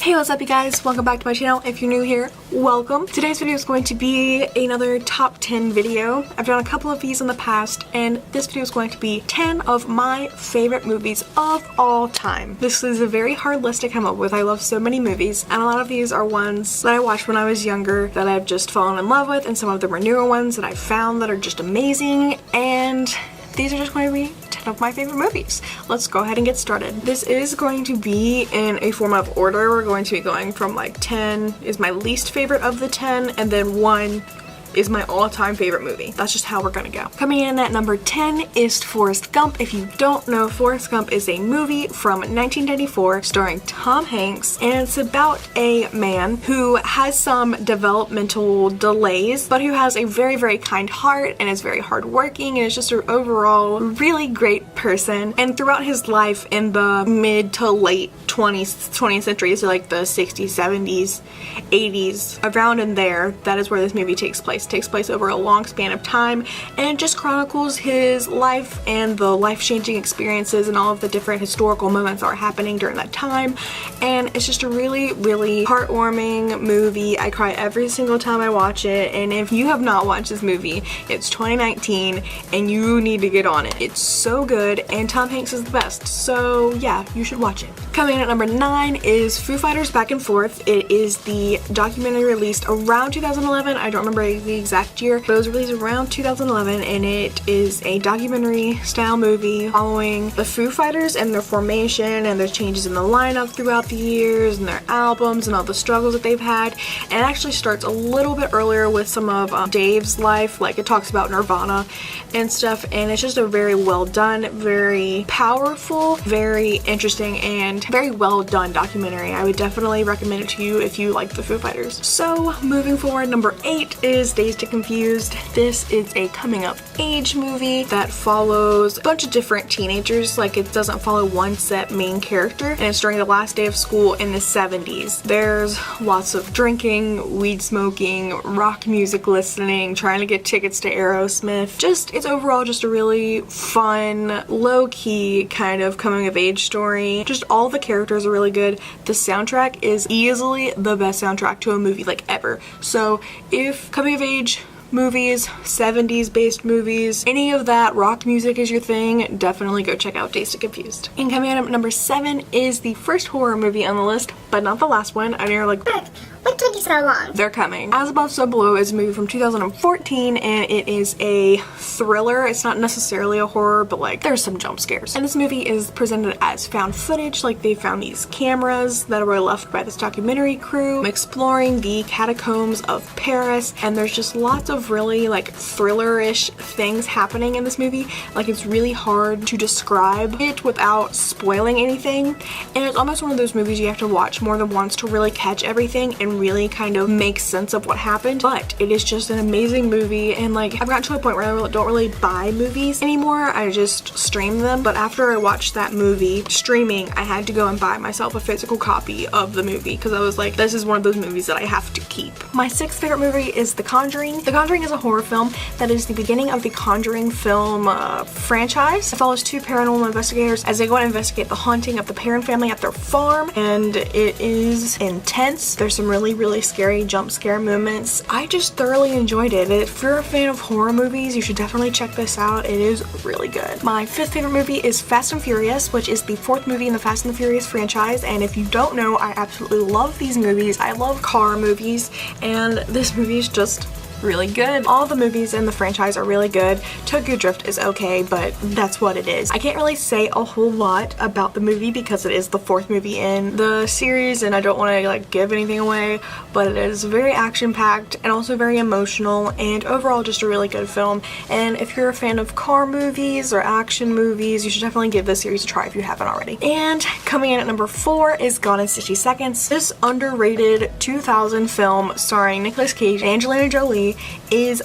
Hey, what's up you guys? Welcome back to my channel. If you're new here, welcome. Today's video is going to be another top 10 video. I've done a couple of these in the past, and this video is going to be 10 of my favorite movies of all time. This is a very hard list to come up with. I love so many movies, and a lot of these are ones that I watched when I was younger that I've just fallen in love with, and some of them are newer ones that I found that are just amazing, and these are just going to be 10 of my favorite movies. Let's go ahead and get started. This is going to be in a form of order. We're going to be going from like 10 is my least favorite of the 10, and then 1 is my all-time favorite movie. That's just how we're gonna go. Coming in at number 10 is Forrest Gump. If you don't know, Forrest Gump is a movie from 1994 starring Tom Hanks, and it's about a man who has some developmental delays, but who has a very, very kind heart and is very hardworking and is just an overall really great person. And throughout his life in the mid to late 20th century, so like the 60s, 70s, 80s, around in there, that is where this movie takes place. It takes place over a long span of time, and it just chronicles his life and the life-changing experiences and all of the different historical moments that are happening during that time. And it's just a really, really heartwarming movie. I cry every single time I watch it, and if you have not watched this movie, it's 2019 and you need to get on it. It's so good, and Tom Hanks is the best, so yeah, you should watch it. Coming in at number 9 is Foo Fighters Back and Forth. It is the documentary released around 2011. I don't remember the exact year, but it was released around 2011, and it is a documentary style movie following the Foo Fighters and their formation and their changes in the lineup throughout the years and their albums and all the struggles that they've had. And it actually starts a little bit earlier with some of Dave's life, like it talks about Nirvana and stuff, and it's just a very well done, very powerful, very interesting, and very well done documentary. I would definitely recommend it to you if you like the Foo Fighters. So moving forward, number 8 is Dazed and Confused. This is a coming of age movie that follows a bunch of different teenagers. Like, it doesn't follow one set main character, and it's during the last day of school in the 70s. There's lots of drinking, weed smoking, rock music listening, trying to get tickets to Aerosmith. It's overall just a really fun, low-key kind of coming of age story. Just all the characters are really good. The soundtrack is easily the best soundtrack to a movie like ever. So if coming of age movies, 70s based movies, any of that rock music is your thing, definitely go check out Dazed and Confused. And coming in at number 7 is the first horror movie on the list, but not the last one. I know you're like, what took you so long? They're coming. As Above, So Below is a movie from 2014, and it is a thriller. It's not necessarily a horror, but like there's some jump scares. And this movie is presented as found footage. Like, they found these cameras that were left by this documentary crew exploring the catacombs of Paris, and there's just lots of really like thriller-ish things happening in this movie. Like, it's really hard to describe it without spoiling anything, and it's almost one of those movies you have to watch more than once to really catch everything and really kind of make sense of what happened. But it is just an amazing movie, and like, I've gotten to a point where I don't really buy movies anymore. I just stream them. But after I watched that movie streaming, I had to go and buy myself a physical copy of the movie, because I was like, this is one of those movies that I have to keep. My 6th favorite movie is The Conjuring. The Conjuring is a horror film that is the beginning of the Conjuring film franchise. It follows 2 paranormal investigators as they go and investigate the haunting of the Perron family at their farm, and it is intense. There's some really scary jump scare moments. I just thoroughly enjoyed it. If you're a fan of horror movies, you should definitely check this out. It is really good. My 5th favorite movie is Fast and Furious, which is the 4th movie in the Fast and the Furious franchise, and if you don't know, I absolutely love these movies. I love car movies, and this movie is just really good. All the movies in the franchise are really good. Tokyo Drift is okay, but that's what it is. I can't really say a whole lot about the movie because it is the 4th movie in the series, and I don't want to like give anything away, but it is very action-packed and also very emotional, and overall just a really good film. And if you're a fan of car movies or action movies, you should definitely give this series a try if you haven't already. And coming in at number 4 is Gone in 60 Seconds. This underrated 2000 film starring Nicolas Cage and Angelina Jolie is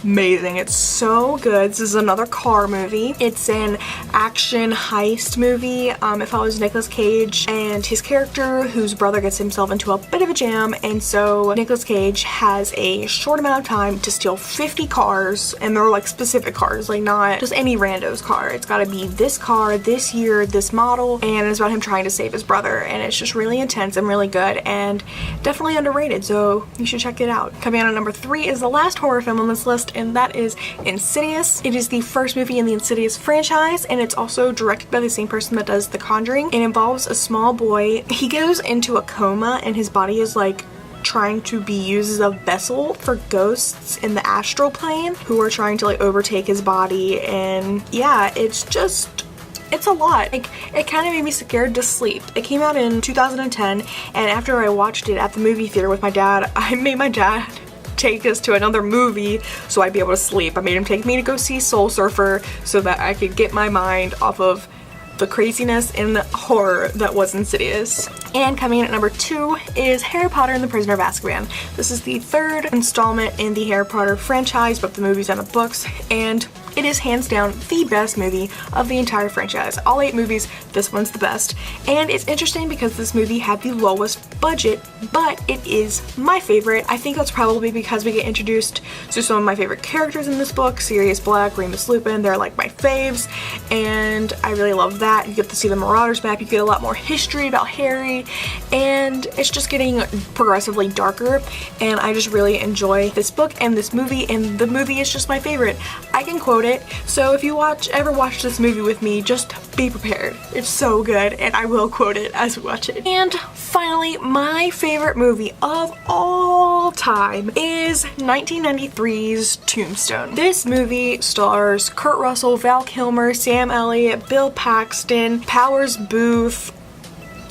amazing. It's so good. This is another car movie. It's an action heist movie. It follows Nicolas Cage and his character, whose brother gets himself into a bit of a jam, and so Nicolas Cage has a short amount of time to steal 50 cars, and they're like specific cars, like not just any rando's car. It's gotta be this car, this year, this model, and it's about him trying to save his brother, and it's just really intense and really good and definitely underrated, so you should check it out. Coming out at number 3 is the last horror film on this list, and that is Insidious. It is the first movie in the Insidious franchise, and it's also directed by the same person that does The Conjuring. It involves a small boy. He goes into a coma and his body is like trying to be used as a vessel for ghosts in the astral plane who are trying to like overtake his body, and yeah, it's a lot. Like, it kind of made me scared to sleep. It came out in 2010, and after I watched it at the movie theater with my dad, I made my dad take us to another movie so I'd be able to sleep. I made him take me to go see Soul Surfer so that I could get my mind off of the craziness and the horror that was Insidious. And coming in at number 2 is Harry Potter and the Prisoner of Azkaban. This is the third installment in the Harry Potter franchise, both the movies and the books, and it is hands down the best movie of the entire franchise. All 8 movies, this one's the best. And it's interesting because this movie had the lowest budget, but it is my favorite. I think that's probably because we get introduced to some of my favorite characters in this book. Sirius Black, Remus Lupin, they're like my faves, and I really love that. You get to see the Marauders map, you get a lot more history about Harry, and it's just getting progressively darker, and I just really enjoy this book and this movie, and the movie is just my favorite. I can quote it, so if you ever watch this movie with me, just be prepared. It's so good, and I will quote it as we watch it. And finally, my favorite movie of all time is 1993's Tombstone. This movie stars Kurt Russell, Val Kilmer, Sam Elliott, Bill Paxton, Powers Booth,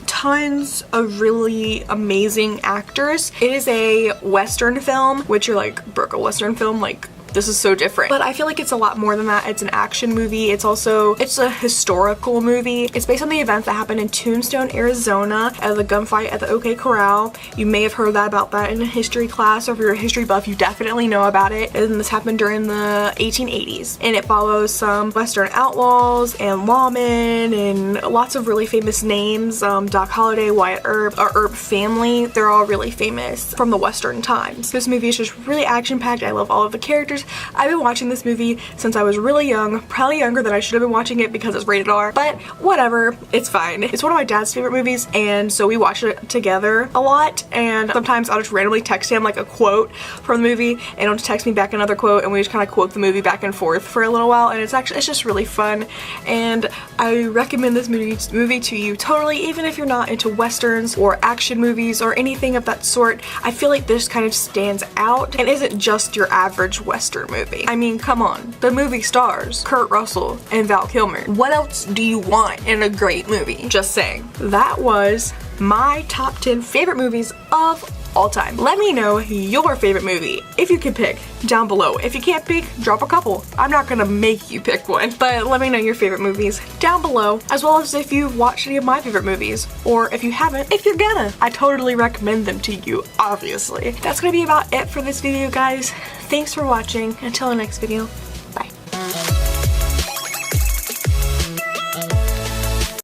tons of really amazing actors. It is a Western film, which you're like, Brooke, a Western film? Like, this is so different. But I feel like it's a lot more than that. It's an action movie. It's a historical movie. It's based on the events that happened in Tombstone, Arizona at the gunfight at the OK Corral. You may have heard about that in a history class, or if you're a history buff, you definitely know about it. And this happened during the 1880s. And it follows some Western outlaws and lawmen and lots of really famous names. Doc Holliday, Wyatt Earp, our Earp family, they're all really famous from the Western times. This movie is just really action-packed. I love all of the characters. I've been watching this movie since I was really young, probably younger than I should have been watching it because it's rated R, but whatever, it's fine. It's one of my dad's favorite movies, and so we watch it together a lot, and sometimes I'll just randomly text him like a quote from the movie, and he'll just text me back another quote, and we just kind of quote the movie back and forth for a little while, and it's just really fun, and I recommend this movie to you totally, even if you're not into westerns or action movies or anything of that sort. I feel like this kind of stands out and isn't just your average western movie. I mean, come on. The movie stars Kurt Russell and Val Kilmer. What else do you want in a great movie? Just saying. That was my top 10 favorite movies of all time. Let me know your favorite movie, if you can pick, down below. If you can't pick, drop a couple. I'm not gonna make you pick one, but let me know your favorite movies down below, as well as if you've watched any of my favorite movies, or if you haven't, if you're gonna. I totally recommend them to you, obviously. That's gonna be about it for this video, guys. Thanks for watching. Until the next video.